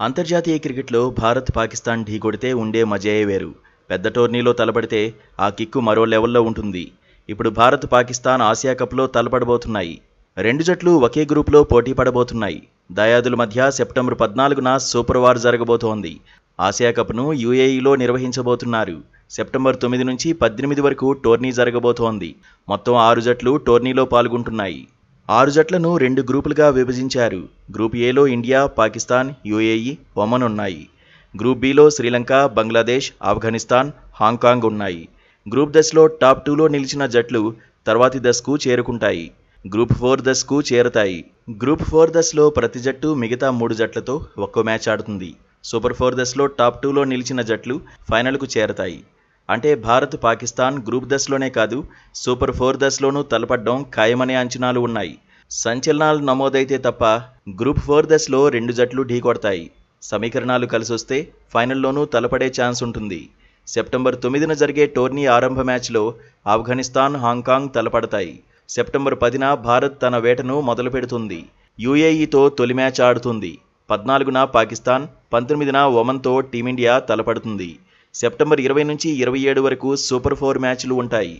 అంతర్జాతీయ క్రికెట్లో భారత్ పాకిస్తాన్ ఢీకొడితే ఉండే మజాయే వేరు. పెద్ద టోర్నీలో తలపడితే ఆ కిక్కు మరో లెవెల్లో ఉంటుంది. ఇప్పుడు భారత్ పాకిస్తాన్ ఆసియా కప్లో తలపడబోతున్నాయి. రెండు జట్లు ఒకే గ్రూపులో పోటీ పడబోతున్నాయి. దాయాదుల మధ్య సెప్టెంబర్ 14న సూపర్ వార్ జరగబోతోంది. ఆసియా కప్ను యూఏఈలో నిర్వహించబోతున్నారు. సెప్టెంబర్ 9 నుంచి 18 వరకు టోర్నీ జరగబోతోంది. మొత్తం 6 జట్లు టోర్నీలో పాల్గొంటున్నాయి. 6 జట్లను 2 గ్రూపులుగా విభజించారు. గ్రూప్ ఏలో ఇండియా, పాకిస్తాన్, యూఏఈ, ఒమన్ ఉన్నాయి. Group below Sri Lanka, Bangladesh, Afghanistan, Hong Kong ఉన్నాయి. గ్రూప్ దశలో టాప్ 2లో నిలిచిన జట్లు తర్వాతి దశకు చేరుకుంటాయి. గ్రూప్ 4 దశకు చేరతాయి. గ్రూప్ 4 దశలో ప్రతి జట్టు మిగతా 3 జట్లతో ఒక్కో మ్యాచ్ ఆడుతుంది. సూపర్ 4 దశలో టాప్ 2లో నిలిచిన జట్లు ఫైనల్కు చేరతాయి. అంటే భారత్ పాకిస్తాన్ గ్రూప్ దశలోనే కాదు, సూపర్ 4 దశలోనూ తలపడ్డం ఖాయమనే అంచనాలు ఉన్నాయి. సంచలనాలు నమోదైతే తప్ప గ్రూప్ 4 దశలో 2 జట్లు ఢీకొడతాయి. సమీకరణాలు కలిసొస్తే ఫైనల్లోనూ తలపడే ఛాన్స్ ఉంటుంది. సెప్టెంబర్ 9న జరిగే టోర్నీ ఆరంభ మ్యాచ్లో ఆఫ్ఘనిస్తాన్, హాంకాంగ్ తలపడతాయి. సెప్టెంబర్ 10న భారత్ తన వేటను మొదలు పెడుతుంది. యూఏఈతో తొలి మ్యాచ్ ఆడుతుంది. 14న పాకిస్తాన్, 19న ఒమన్తో టీమిండియా తలపడుతుంది. సెప్టెంబర్ 20 నుంచి 27 వరకు సూపర్ 4 మ్యాచ్లు ఉంటాయి.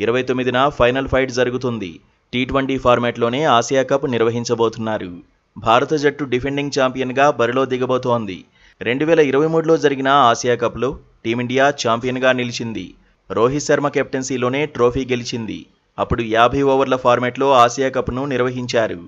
29న ఫైనల్ ఫైట్ జరుగుతుంది. టీ20 ఫార్మాట్లోనే ఆసియా కప్ నిర్వహించబోతున్నారు. భారత జట్టు డిఫెండింగ్ ఛాంపియన్గా బరిలో దిగబోతోంది. 2023లో జరిగిన ఆసియా కప్లో టీమిండియా ఛాంపియన్గా నిలిచింది. రోహిత్ శర్మ కెప్టెన్సీలోనే ట్రోఫీ గెలిచింది. అప్పుడు 50 ఓవర్ల ఫార్మాట్లో ఆసియా కప్ను నిర్వహించారు.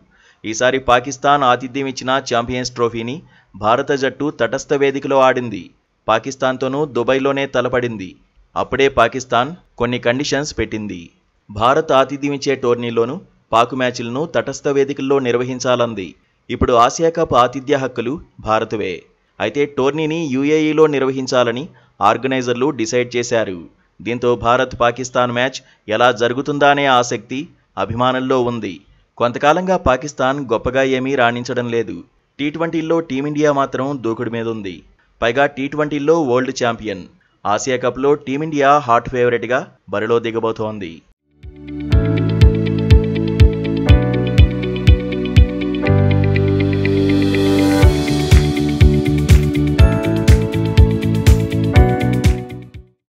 ఈసారి పాకిస్తాన్ ఆతిథ్యం ఇచ్చిన ఛాంపియన్స్ ట్రోఫీని భారత జట్టు తటస్థ వేదికలో ఆడింది. పాకిస్తాన్తోనూ దుబాయ్లోనే తలపడింది. అప్పుడే పాకిస్తాన్ కొన్ని కండిషన్స్ పెట్టింది. భారత్ ఆతిథ్యమిచ్చే టోర్నీలోనూ పాక్ మ్యాచ్లను తటస్థ వేదికల్లో నిర్వహించాలంది. ఇప్పుడు ఆసియా కప్ ఆతిథ్య హక్కులు భారత్వే. అయితే టోర్నీని యూఏఈలో నిర్వహించాలని ఆర్గనైజర్లు డిసైడ్ చేశారు. దీంతో భారత్ పాకిస్తాన్ మ్యాచ్ ఎలా జరుగుతుందా అనే ఆసక్తి అభిమానుల్లో ఉంది. కొంతకాలంగా పాకిస్తాన్ గొప్పగా ఏమీ రాణించడం లేదు. టీ20లో టీమిండియా మాత్రం దూకుడు మీద ఉంది. పైగా టీ20లో వరల్డ్ ఛాంపియన్. ఆసియా కప్లో టీమిండియా హాట్ ఫేవరెట్గా బరిలో దిగబోతోంది.